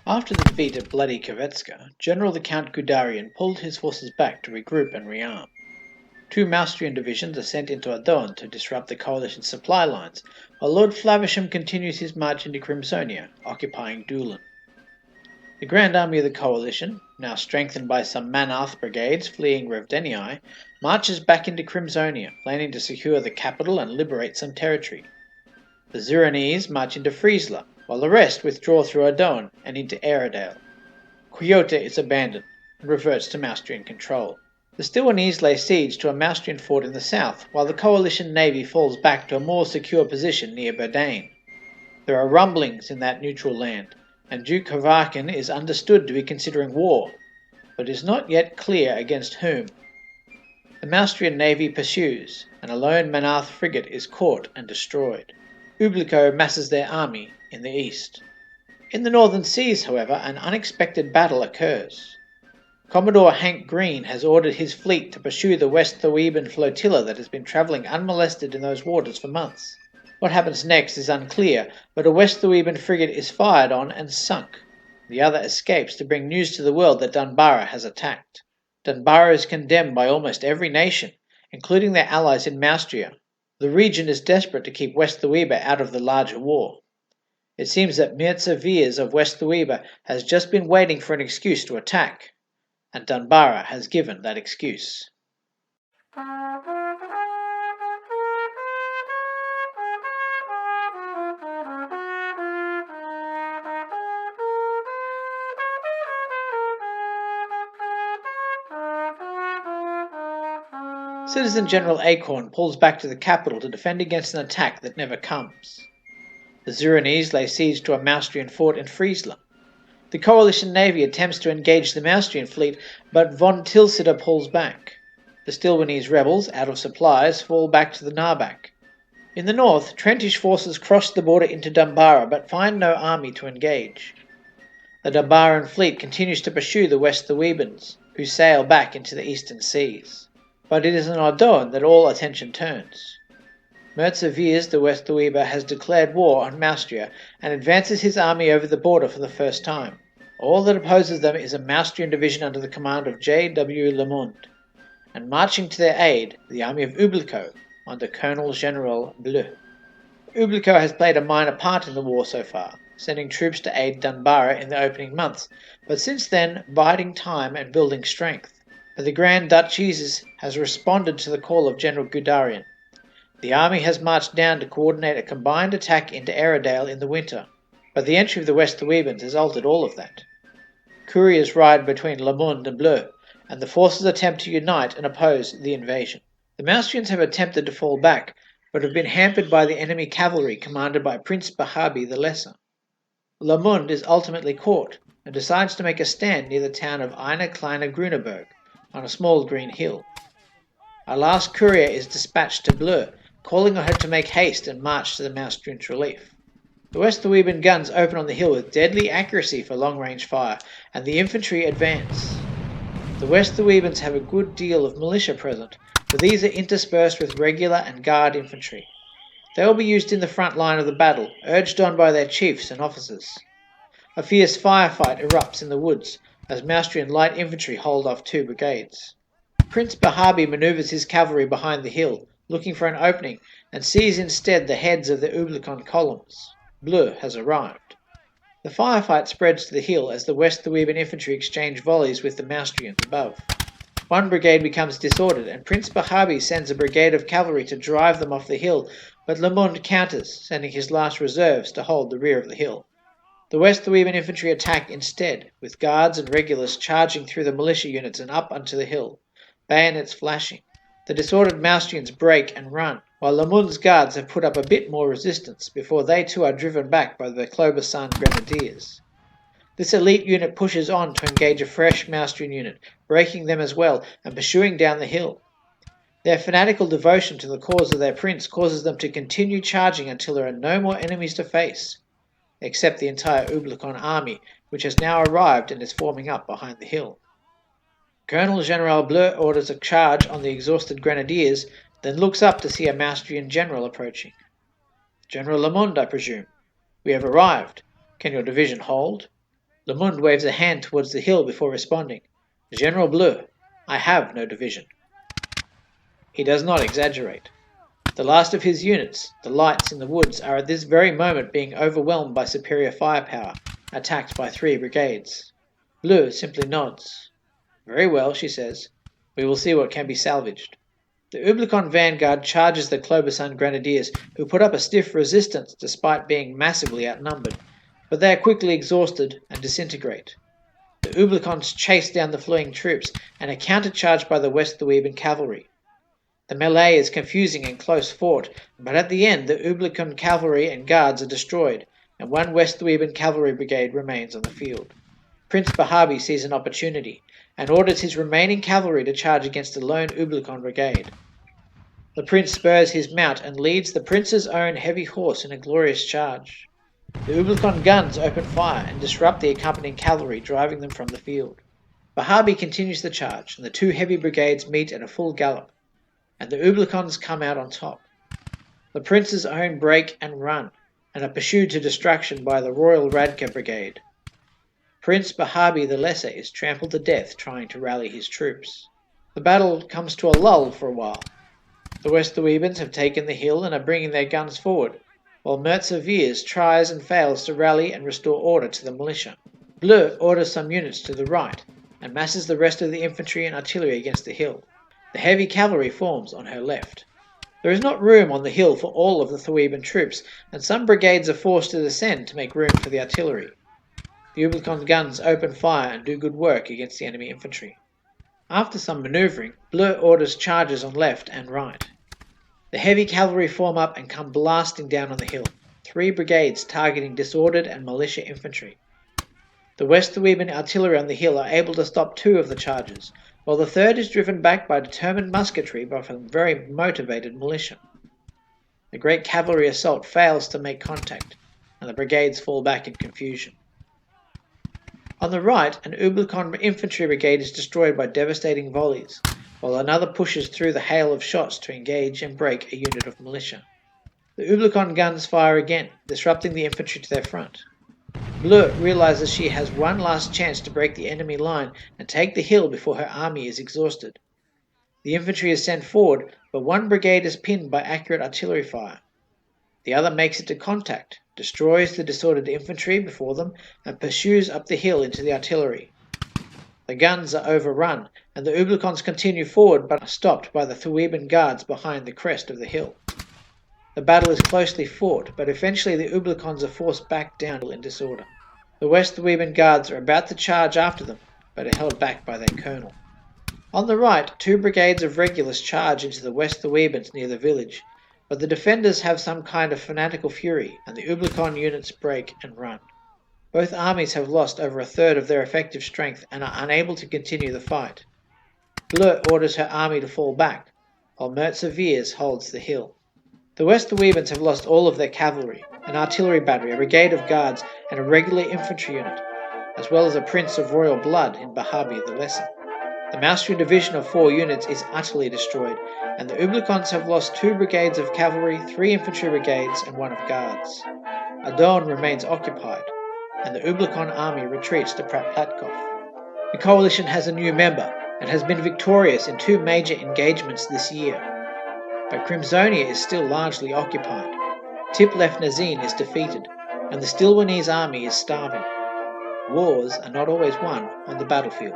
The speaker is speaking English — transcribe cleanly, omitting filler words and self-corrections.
After the defeat at Bloody Kovetska, General the Count Gudarian pulled his forces back to regroup and rearm. Two Maustrian divisions are sent into Adon to disrupt the coalition's supply lines, while Lord Flavisham continues his march into Crimsonia, occupying Doolan. The Grand Army of the coalition, now strengthened by some Manarth brigades fleeing Revdenii, marches back into Crimsonia, planning to secure the capital and liberate some territory. The Zyronese march into Friesla, while the rest withdraw through Adon and into Airedale. Quillota is abandoned and reverts to Maustrian control. The Stilwanese lay siege to a Maustrian fort in the south, while the coalition navy falls back to a more secure position near Berdain. There are rumblings in that neutral land, and Duke Hrvakin is understood to be considering war, but is not yet clear against whom. The Maustrian navy pursues, and a lone Manarth frigate is caught and destroyed. Ublico masses their army in the east. In the northern seas, however, an unexpected battle occurs. Commodore Hank Green has ordered his fleet to pursue the West Thuiban flotilla that has been travelling unmolested in those waters for months. What happens next is unclear, but a West Thuiban frigate is fired on and sunk. The other escapes to bring news to the world that Dunbarra has attacked. Dunbarra is condemned by almost every nation, including their allies in Maustria. The region is desperate to keep West Thuiba out of the larger war. It seems that Mirza Veers of West Thuiba has just been waiting for an excuse to attack, and Dunbarra has given that excuse. Citizen General Acorn pulls back to the capital to defend against an attack that never comes. The Zyronese lay siege to a Maustrian fort in Friesland. The coalition navy attempts to engage the Maustrian fleet, but von Tilsiter pulls back. The Stilwanese rebels, out of supplies, fall back to the Narbak. In the north, Trentish forces cross the border into Dunbarra, but find no army to engage. The Dunbarran fleet continues to pursue the West Thuibans, who sail back into the eastern seas. But it is in Adon that all attention turns. Mirza Veers the West Thuiba has declared war on Maustria and advances his army over the border for the first time. All that opposes them is a Maustrian division under the command of J. W. Lamund, and marching to their aid, the army of Ublico under Colonel General Bleu. Ublico has played a minor part in the war so far, sending troops to aid Dunbarra in the opening months, but since then biding time and building strength. But the Grand Duchess has responded to the call of General Gudarian. The army has marched down to coordinate a combined attack into Airedale in the winter, but the entry of the West Thuibans has altered all of that. Couriers ride between Lamund and Bleu, and the forces attempt to unite and oppose the invasion. The Maustrians have attempted to fall back, but have been hampered by the enemy cavalry commanded by Prince Bahabi the Lesser. Lamund is ultimately caught, and decides to make a stand near the town of Inerklinergroonerberg, on a small green hill. A last courier is dispatched to Bleu, calling on her to make haste and march to the Maustrians' relief. The West Thuiban guns open on the hill with deadly accuracy for long-range fire, and the infantry advance. The West Thuibans have a good deal of militia present, but these are interspersed with regular and guard infantry. They will be used in the front line of the battle, urged on by their chiefs and officers. A fierce firefight erupts in the woods, as Maustrian light infantry hold off two brigades. Prince Bahabi manoeuvres his cavalry behind the hill, looking for an opening, and sees instead the heads of the Ublicon columns. Bleu has arrived. The firefight spreads to the hill as the West Thuiban infantry exchange volleys with the Maustrians above. One brigade becomes disordered, and Prince Bahabi sends a brigade of cavalry to drive them off the hill, but Lamund counters, sending his last reserves to hold the rear of the hill. The West Thuiban infantry attack instead, with guards and regulars charging through the militia units and up onto the hill, bayonets flashing. The disordered Maustrians break and run, while Lamund's guards have put up a bit more resistance before they too are driven back by the Klobasan Grenadiers. This elite unit pushes on to engage a fresh Maustrian unit, breaking them as well and pursuing down the hill. Their fanatical devotion to the cause of their prince causes them to continue charging until there are no more enemies to face, except the entire Ublicon army, which has now arrived and is forming up behind the hill. Colonel General Bleu orders a charge on the exhausted grenadiers, then looks up to see a Maustrian general approaching. General Lamund, I presume. We have arrived. Can your division hold? Lamund waves a hand towards the hill before responding. General Bleu, I have no division. He does not exaggerate. The last of his units, the lights in the woods, are at this very moment being overwhelmed by superior firepower, attacked by 3 brigades. Bleu simply nods. Very well, she says. We will see what can be salvaged. The Ublicon vanguard charges the Clobeson grenadiers, who put up a stiff resistance despite being massively outnumbered, but they are quickly exhausted and disintegrate. The Ublicons chase down the fleeing troops and are countercharged by the West Thuiban cavalry. The melee is confusing and close fought, but at the end the Ublicon cavalry and guards are destroyed, and 1 West Thuiban cavalry brigade remains on the field. Prince Bahabi sees an opportunity, and orders his remaining cavalry to charge against the lone Ublicon brigade. The prince spurs his mount and leads the prince's own heavy horse in a glorious charge. The Ublicon guns open fire and disrupt the accompanying cavalry, driving them from the field. Bahabi continues the charge, and the 2 heavy brigades meet at a full gallop, and the Ublicons come out on top. The prince's own break and run, and are pursued to destruction by the Royal Radka brigade. Prince Bahabi the Lesser is trampled to death trying to rally his troops. The battle comes to a lull for a while. The West Thuibans have taken the hill and are bringing their guns forward, while Mertzeviers tries and fails to rally and restore order to the militia. Bleu orders some units to the right, and masses the rest of the infantry and artillery against the hill. The heavy cavalry forms on her left. There is not room on the hill for all of the Thuiban troops, and some brigades are forced to descend to make room for the artillery. The Ublicon guns open fire and do good work against the enemy infantry. After some manoeuvring, Bleu orders charges on left and right. The heavy cavalry form up and come blasting down on the hill, 3 brigades targeting disordered and militia infantry. The West Thuiban artillery on the hill are able to stop 2 of the charges, while the 3rd is driven back by determined musketry by some very motivated militia. The great cavalry assault fails to make contact, and the brigades fall back in confusion. On the right, an Ublicon infantry brigade is destroyed by devastating volleys, while another pushes through the hail of shots to engage and break a unit of militia. The Ublicon guns fire again, disrupting the infantry to their front. Bleu realizes she has one last chance to break the enemy line and take the hill before her army is exhausted. The infantry is sent forward, but 1 brigade is pinned by accurate artillery fire. The other makes it to contact, destroys the disordered infantry before them, and pursues up the hill into the artillery. The guns are overrun, and the Ublicons continue forward but are stopped by the Thuiban guards behind the crest of the hill. The battle is closely fought, but eventually the Ublicons are forced back down in disorder. The West Thuiban guards are about to charge after them, but are held back by their colonel. On the right, 2 brigades of regulars charge into the West Thuibans near the village, but the defenders have some kind of fanatical fury, and the Ublicon units break and run. Both armies have lost over a third of their effective strength and are unable to continue the fight. Bleu orders her army to fall back, while Mertzeviers holds the hill. The West Thuibans have lost all of their cavalry, an artillery battery, a brigade of guards, and a regular infantry unit, as well as a prince of royal blood in Bahabi the Lesser. The Maustria division of 4 units is utterly destroyed, and the Ublicons have lost 2 brigades of cavalry, 3 infantry brigades, and 1 of guards. Adon remains occupied, and the Ublicon army retreats to Platkov. The coalition has a new member, and has been victorious in 2 major engagements this year. But Crimsonia is still largely occupied. Tiplef-Nazin is defeated, and the Stilwanese army is starving. Wars are not always won on the battlefield.